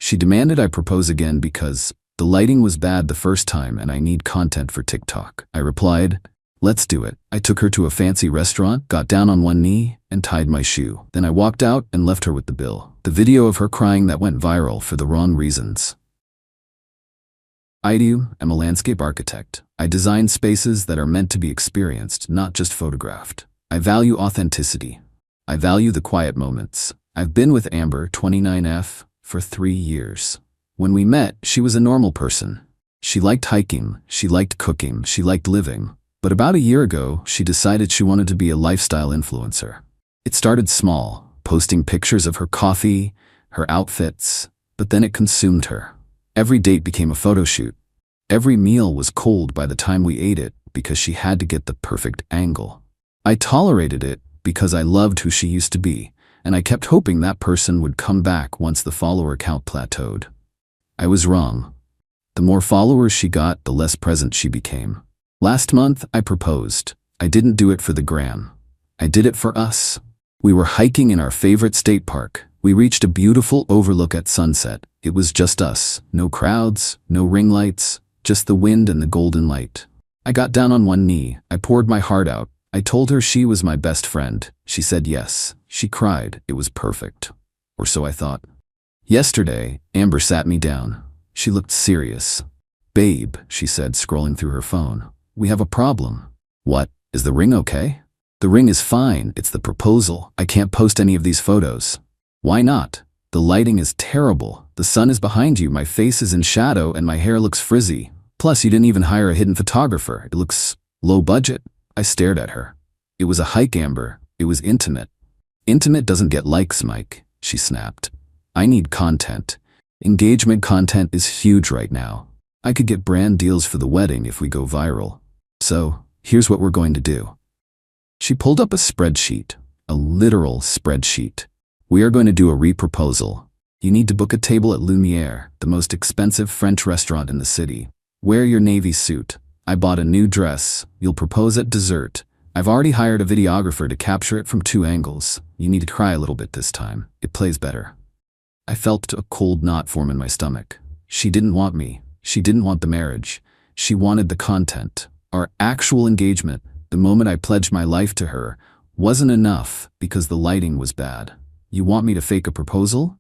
She demanded I propose again because the lighting was bad the first time and I need content for TikTok. I replied, let's do it. I took her to a fancy restaurant, got down on one knee, and tied my shoe. Then I walked out and left her with the bill. The video of her crying that went viral for the wrong reasons. I am a landscape architect. I design spaces that are meant to be experienced, not just photographed. I value authenticity. I value the quiet moments. I've been with Amber, 29F, for 3 years. When we met, she was a normal person. She liked hiking, she liked cooking, she liked living. But about a year ago, she decided she wanted to be a lifestyle influencer. It started small, posting pictures of her coffee, her outfits, but then it consumed her. Every date became a photo shoot. Every meal was cold by the time we ate it because she had to get the perfect angle. I tolerated it because I loved who she used to be, and I kept hoping that person would come back once the follower count plateaued. I was wrong. The more followers she got, the less present she became. Last month, I proposed. I didn't do it for the gram. I did it for us. We were hiking in our favorite state park. We reached a beautiful overlook at sunset. It was just us. No crowds, no ring lights, just the wind and the golden light. I got down on one knee. I poured my heart out. I told her she was my best friend. She said yes. She cried. It was perfect. Or so I thought. Yesterday, Amber sat me down. She looked serious. Babe, she said, scrolling through her phone. We have a problem. What? Is the ring okay? The ring is fine. It's the proposal. I can't post any of these photos. Why not? The lighting is terrible. The sun is behind you. My face is in shadow and my hair looks frizzy. Plus, you didn't even hire a hidden photographer. It looks low budget. I stared at her. It was a hike, Amber. It was intimate. Intimate doesn't get likes, Mike, she snapped. I need content. Engagement content is huge right now. I could get brand deals for the wedding if we go viral. So, here's what we're going to do. She pulled up a spreadsheet, a literal spreadsheet. We are going to do a re-proposal. You need to book a table at Lumiere, the most expensive French restaurant in the city. Wear your navy suit. I bought a new dress. You'll propose at dessert. I've already hired a videographer to capture it from 2 angles. You need to cry a little bit this time. It plays better. I felt a cold knot form in my stomach. She didn't want me. She didn't want the marriage. She wanted the content. Our actual engagement, the moment I pledged my life to her, wasn't enough because the lighting was bad. You want me to fake a proposal?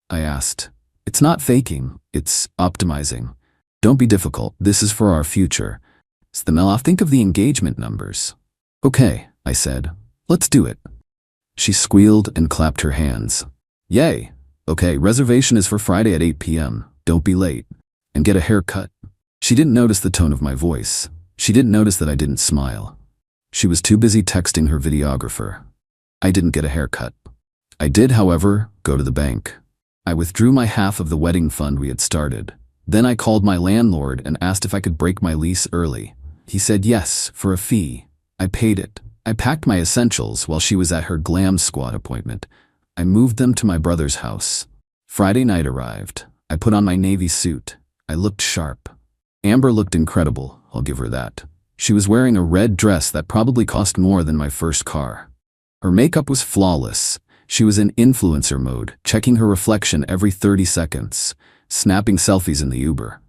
I asked. It's not faking, it's optimizing. Don't be difficult, this is for our future. Stamela, think of the engagement numbers. Okay, I said. Let's do it. She squealed and clapped her hands. Yay. Okay, reservation is for Friday at 8 p.m. Don't be late. And get a haircut. She didn't notice the tone of my voice. She didn't notice that I didn't smile. She was too busy texting her videographer. I didn't get a haircut. I did, however, go to the bank. I withdrew my half of the wedding fund we had started. Then I called my landlord and asked if I could break my lease early. He said yes, for a fee. I paid it. I packed my essentials while she was at her glam squad appointment. I moved them to my brother's house. Friday night arrived. I put on my navy suit. I looked sharp. Amber looked incredible, I'll give her that. She was wearing a red dress that probably cost more than my first car. Her makeup was flawless. She was in influencer mode, checking her reflection every 30 seconds, snapping selfies in the Uber.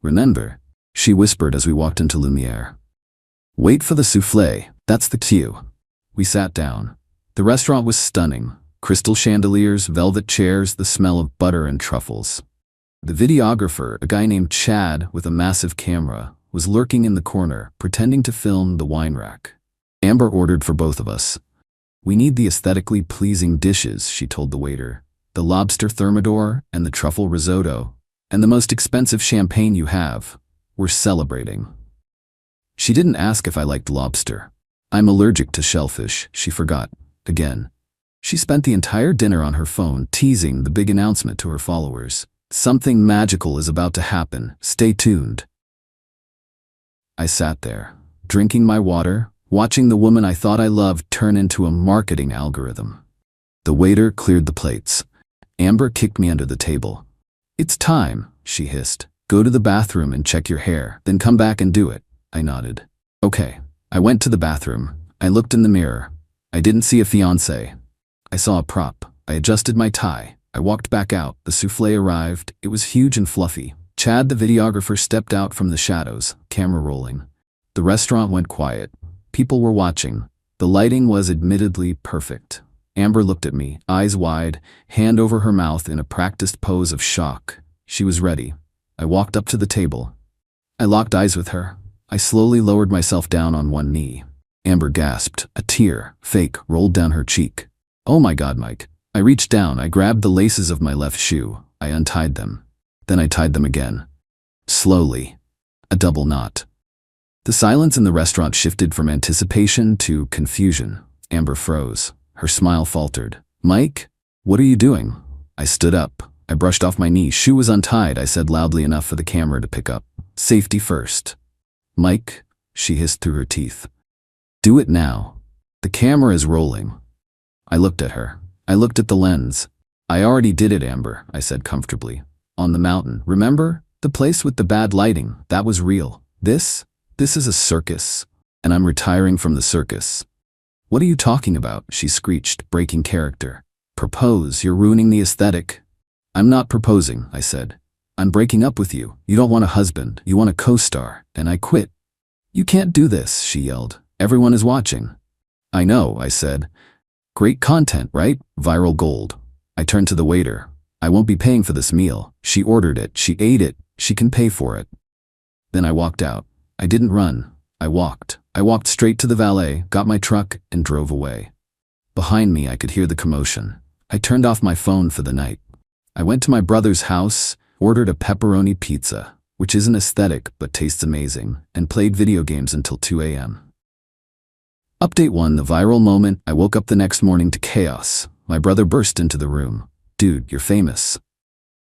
Remember, she whispered as we walked into Lumiere. Wait for the soufflé, that's the cue. We sat down. The restaurant was stunning. Crystal chandeliers, velvet chairs, the smell of butter and truffles. The videographer, a guy named Chad with a massive camera, was lurking in the corner, pretending to film the wine rack. Amber ordered for both of us. We need the aesthetically pleasing dishes, she told the waiter. The lobster thermidor and the truffle risotto, and the most expensive champagne you have. We're celebrating. She didn't ask if I liked lobster. I'm allergic to shellfish, she forgot. Again. She spent the entire dinner on her phone teasing the big announcement to her followers. Something magical is about to happen. Stay tuned. I sat there, drinking my water, watching the woman I thought I loved turn into a marketing algorithm. The waiter cleared the plates. Amber kicked me under the table. It's time, she hissed. Go to the bathroom and check your hair, then come back and do it. I nodded. Okay. I went to the bathroom. I looked in the mirror. I didn't see a fiancé. I saw a prop. I adjusted my tie. I walked back out. The souffle arrived. It was huge and fluffy. Chad, the videographer, stepped out from the shadows, camera rolling. The restaurant went quiet. People were watching. The lighting was admittedly perfect. Amber looked at me, eyes wide, hand over her mouth in a practiced pose of shock. She was ready. I walked up to the table. I locked eyes with her. I slowly lowered myself down on one knee. Amber gasped. A tear, fake, rolled down her cheek. "Oh my God, Mike." I reached down. I grabbed the laces of my left shoe. I untied them. Then I tied them again. Slowly. A double knot. The silence in the restaurant shifted from anticipation to confusion. Amber froze. Her smile faltered. "Mike, what are you doing?" I stood up. I brushed off my knee. "Shoe was untied," I said loudly enough for the camera to pick up. "Safety first." "Mike," she hissed through her teeth. "Do it now. The camera is rolling." I looked at her. I looked at the lens. "I already did it, Amber," I said comfortably. "On the mountain. Remember? The place with the bad lighting. That was real. This is a circus. And I'm retiring from the circus." "What are you talking about?" she screeched, breaking character. "Propose. You're ruining the aesthetic." "I'm not proposing," I said. "I'm breaking up with you. You don't want a husband. You want a co-star. And I quit." "You can't do this," she yelled. "Everyone is watching." "I know," I said. "Great content, right? Viral gold." I turned to the waiter. "I won't be paying for this meal." She ordered it. She ate it. She can pay for it. Then I walked out. I didn't run. I walked. I walked straight to the valet, got my truck, and drove away. Behind me, I could hear the commotion. I turned off my phone for the night. I went to my brother's house, ordered a pepperoni pizza, which isn't aesthetic but tastes amazing, and played video games until 2 a.m. Update 1: the viral moment. I woke up the next morning to chaos. My brother burst into the room. "Dude, you're famous."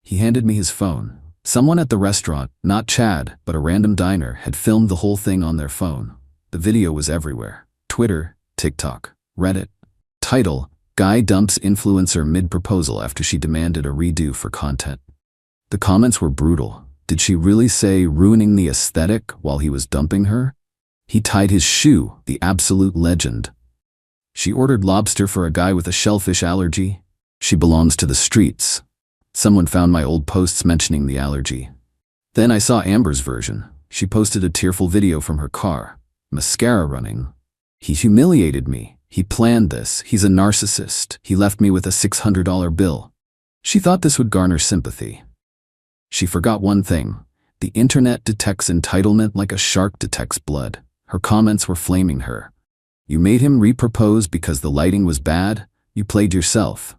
He handed me his phone. Someone at the restaurant, not Chad, but a random diner, had filmed the whole thing on their phone. The video was everywhere. Twitter, TikTok, Reddit. Title: Guy dumps influencer mid-proposal after she demanded a redo for content. The comments were brutal. Did she really say ruining the aesthetic while he was dumping her? He tied his shoe, the absolute legend. She ordered lobster for a guy with a shellfish allergy. She belongs to the streets. Someone found my old posts mentioning the allergy. Then I saw Amber's version. She posted a tearful video from her car. Mascara running. "He humiliated me. He planned this. He's a narcissist. He left me with a $600 bill." She thought this would garner sympathy. She forgot one thing. The internet detects entitlement like a shark detects blood. Her comments were flaming her. "You made him re-propose because the lighting was bad? You played yourself.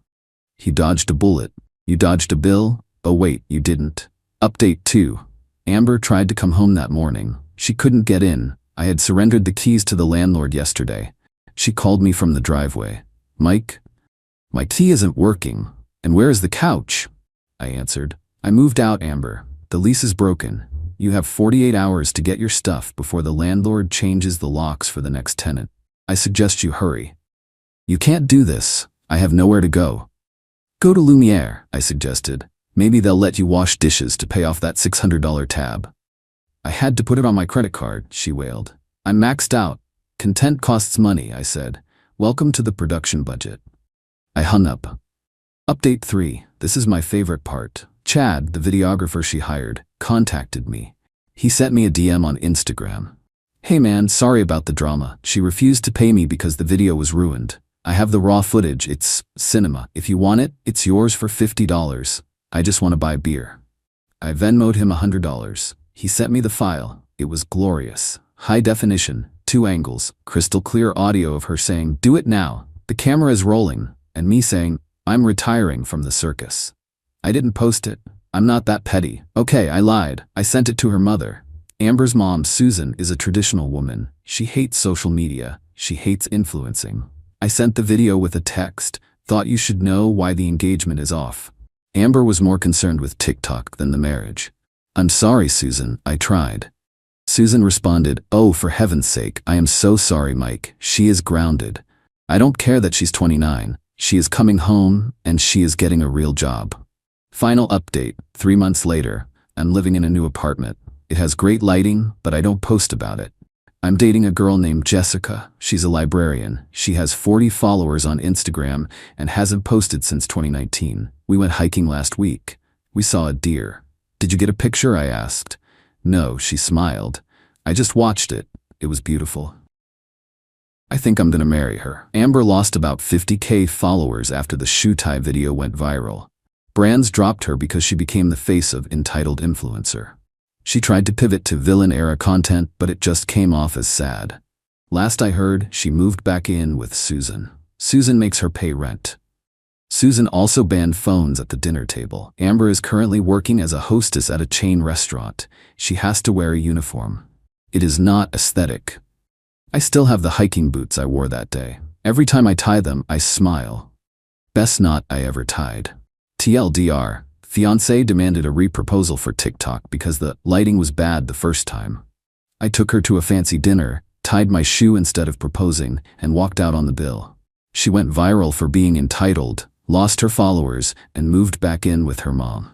He dodged a bullet. You dodged a bill? Oh wait, you didn't." Update 2. Amber tried to come home that morning. She couldn't get in. I had surrendered the keys to the landlord yesterday. She called me from the driveway. "Mike, my key isn't working. And where is the couch?" I answered. "I moved out, Amber. The lease is broken. You have 48 hours to get your stuff before the landlord changes the locks for the next tenant. I suggest you hurry." "You can't do this. I have nowhere to go." "Go to Lumiere," I suggested. "Maybe they'll let you wash dishes to pay off that $600 tab." "I had to put it on my credit card," she wailed. "I'm maxed out. Content costs money," I said. "Welcome to the production budget." I hung up. Update 3. This is my favorite part. Chad, the videographer she hired, contacted me. He sent me a DM on Instagram. "Hey man, sorry about the drama. She refused to pay me because the video was ruined. I have the raw footage. It's cinema. If you want it, it's yours for $50. I just want to buy beer." I Venmo'd him $100. He sent me the file. It was glorious. High definition, 2 angles, crystal clear audio of her saying, "Do it now. The camera is rolling," and me saying, "I'm retiring from the circus." I didn't post it. I'm not that petty. Okay, I lied. I sent it to her mother. Amber's mom, Susan, is a traditional woman. She hates social media. She hates influencing. I sent the video with a text. "Thought you should know why the engagement is off." Amber was more concerned with TikTok than the marriage. "I'm sorry, Susan. I tried." Susan responded, "Oh, for heaven's sake, I am so sorry, Mike. She is grounded. I don't care that she's 29. She is coming home, and she is getting a real job." Final update. 3 months later, I'm living in a new apartment. It has great lighting, but I don't post about it. I'm dating a girl named Jessica. She's a librarian. She has 40 followers on Instagram and hasn't posted since 2019. We went hiking last week. We saw a deer. Did you get a picture? I asked. No, she smiled. I just watched it. It was beautiful. I think I'm gonna marry her. Amber lost about 50K followers after the shoe tie video went viral. Brands dropped her because she became the face of entitled influencer. She tried to pivot to villain-era content, but it just came off as sad. Last I heard, she moved back in with Susan. Susan makes her pay rent. Susan also banned phones at the dinner table. Amber is currently working as a hostess at a chain restaurant. She has to wear a uniform. It is not aesthetic. I still have the hiking boots I wore that day. Every time I tie them, I smile. Best knot I ever tied. TLDR. Fiancé demanded a re-proposal for TikTok because the lighting was bad the first time. I took her to a fancy dinner, tied my shoe instead of proposing, and walked out on the bill. She went viral for being entitled, lost her followers, and moved back in with her mom.